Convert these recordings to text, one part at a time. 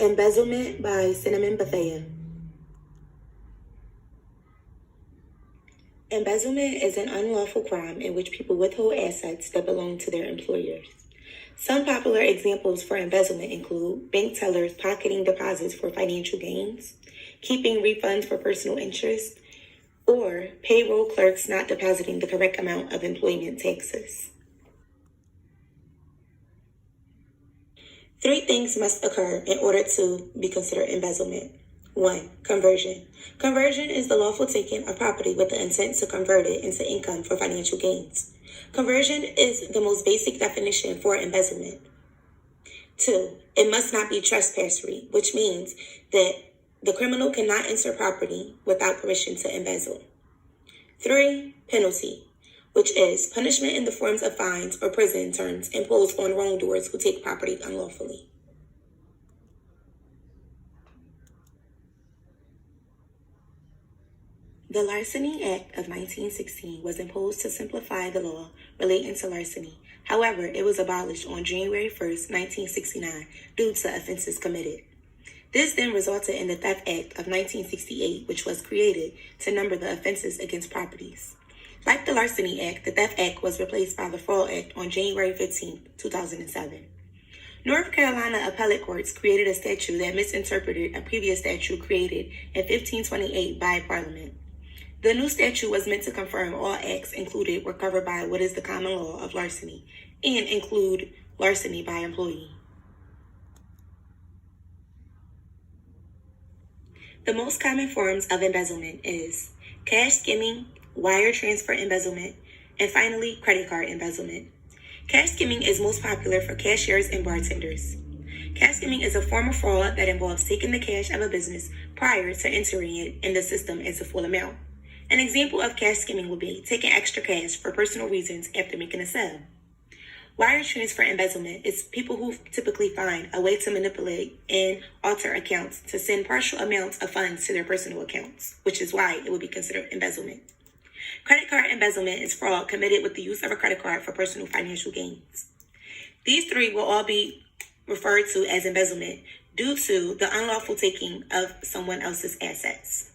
Embezzlement by Cinnamon Bethea. Embezzlement is an unlawful crime in which people withhold assets that belong to their employers. Some popular examples for embezzlement include bank tellers pocketing deposits for financial gains, keeping refunds for personal interest, or payroll clerks not depositing the correct amount of employment taxes. 3 things must occur in order to be considered embezzlement. 1. Conversion. Conversion is the lawful taking of property with the intent to convert it into income for financial gains. Conversion is the most basic definition for embezzlement. 2. It must not be trespassery, which means that the criminal cannot enter property without permission to embezzle. 3. Penalty, which is punishment in the forms of fines or prison terms imposed on wrongdoers who take property unlawfully. The Larceny Act of 1916 was imposed to simplify the law relating to larceny. However, it was abolished on January 1st, 1969, due to offenses committed. This then resulted in the Theft Act of 1968, which was created to number the offenses against properties. Like the Larceny Act, the Theft Act was replaced by the Fraud Act on January 15, 2007. North Carolina appellate courts created a statute that misinterpreted a previous statute created in 1528 by Parliament. The new statute was meant to confirm all acts included were covered by what is the common law of larceny and include larceny by employee. The most common forms of embezzlement is cash skimming, wire transfer embezzlement, and finally, credit card embezzlement. Cash skimming is most popular for cashiers and bartenders. Cash skimming is a form of fraud that involves taking the cash of a business prior to entering it in the system as a full amount. An example of cash skimming would be taking extra cash for personal reasons after making a sale. Wire transfer embezzlement is people who typically find a way to manipulate and alter accounts to send partial amounts of funds to their personal accounts, which is why it would be considered embezzlement. Credit card embezzlement is fraud committed with the use of a credit card for personal financial gains. These 3 will all be referred to as embezzlement due to the unlawful taking of someone else's assets.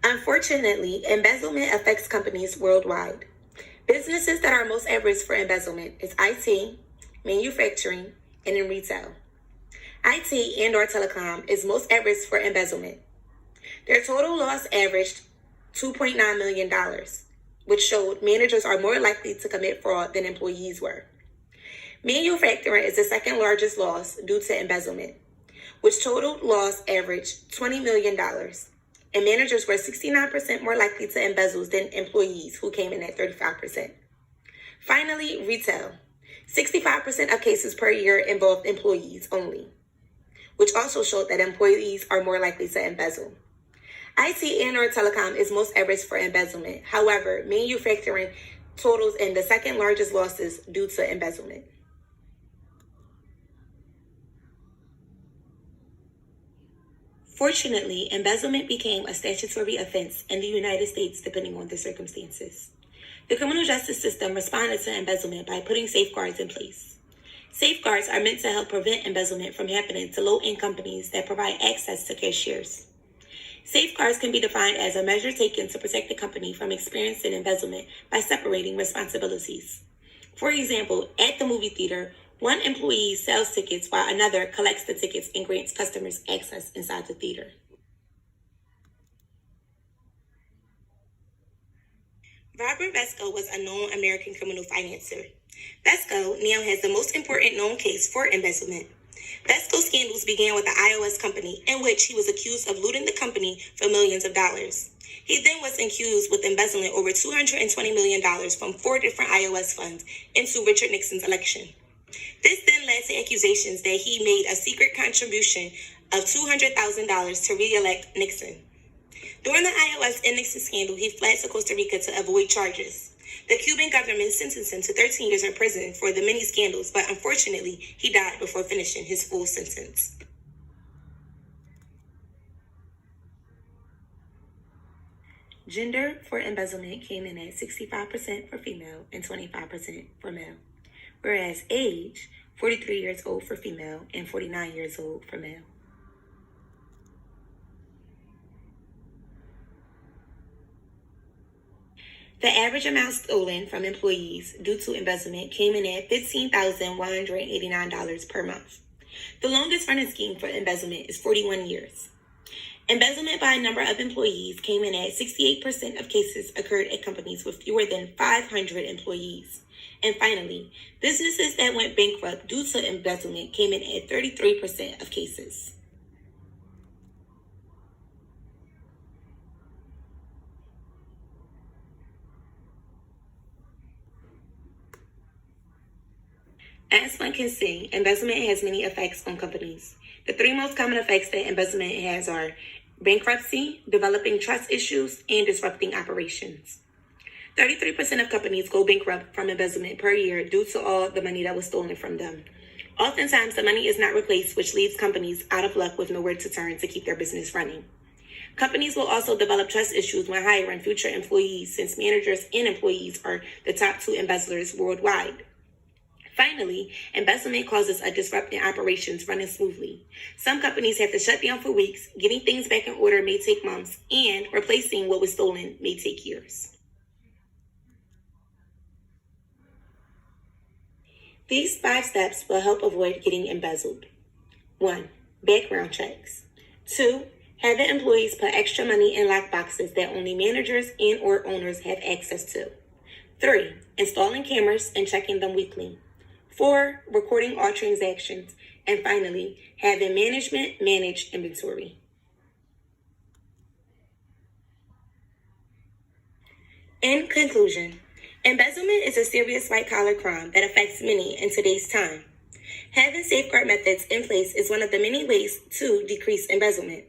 Unfortunately, embezzlement affects companies worldwide. Businesses that are most at risk for embezzlement is IT, manufacturing, and in retail. IT and/or telecom is most at risk for embezzlement. Their total loss averaged $2.9 million, which showed managers are more likely to commit fraud than employees were. Manufacturing is the second largest loss due to embezzlement, which total loss averaged $20 million. And managers were 69% more likely to embezzle than employees, who came in at 35%. Finally, retail. 65% of cases per year involved employees only, which also showed that employees are more likely to embezzle. IT and/or telecom is most at risk for embezzlement. However, manufacturing totals in the second largest losses due to embezzlement. Fortunately, embezzlement became a statutory offense in the United States depending on the circumstances. The criminal justice system responded to embezzlement by putting safeguards in place. Safeguards are meant to help prevent embezzlement from happening to low-end companies that provide access to cashiers. Safeguards can be defined as a measure taken to protect the company from experiencing embezzlement by separating responsibilities. For example, at the movie theater, one employee sells tickets while another collects the tickets and grants customers access inside the theater. Robert Vesco was a known American criminal financier. Vesco now has the most important known case for embezzlement. Vesco's scandals began with the iOS company, in which he was accused of looting the company for millions of dollars. He then was accused with embezzling over $220 million from 4 different iOS funds into Richard Nixon's election. This then led to accusations that he made a secret contribution of $200,000 to re-elect Nixon. During the iOS and Nixon scandal, he fled to Costa Rica to avoid charges. The Cuban government sentenced him to 13 years in prison for the many scandals, but unfortunately, he died before finishing his full sentence. Gender for embezzlement came in at 65% for female and 25% for male. whereas age, 43 years old for female and 49 years old for male. The average amount stolen from employees due to embezzlement came in at $15,189 per month. The longest running scheme for embezzlement is 41 years. Embezzlement by a number of employees came in at 68% of cases occurred at companies with fewer than 500 employees. And finally, businesses that went bankrupt due to embezzlement came in at 33% of cases. As one can see, embezzlement has many effects on companies. The three most common effects that embezzlement has are bankruptcy, developing trust issues, and disrupting operations. 33% of companies go bankrupt from embezzlement per year due to all the money that was stolen from them. Oftentimes, the money is not replaced, which leaves companies out of luck with nowhere to turn to keep their business running. Companies will also develop trust issues when hiring future employees, since managers and employees are the top two embezzlers worldwide. Finally, embezzlement causes a disrupt in operations running smoothly. Some companies have to shut down for weeks, getting things back in order may take months, and replacing what was stolen may take years. These 5 steps will help avoid getting embezzled. 1. Background checks. 2. Having employees put extra money in lock boxes that only managers and or owners have access to. 3. Installing cameras and checking them weekly. 4. Recording all transactions. And finally, having management manage inventory. In conclusion, embezzlement is a serious white-collar crime that affects many in today's time. Having safeguard methods in place is one of the many ways to decrease embezzlement.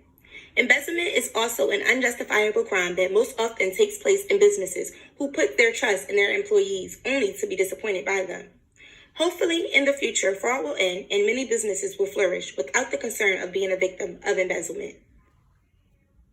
Embezzlement is also an unjustifiable crime that most often takes place in businesses who put their trust in their employees only to be disappointed by them. Hopefully, in the future, fraud will end and many businesses will flourish without the concern of being a victim of embezzlement.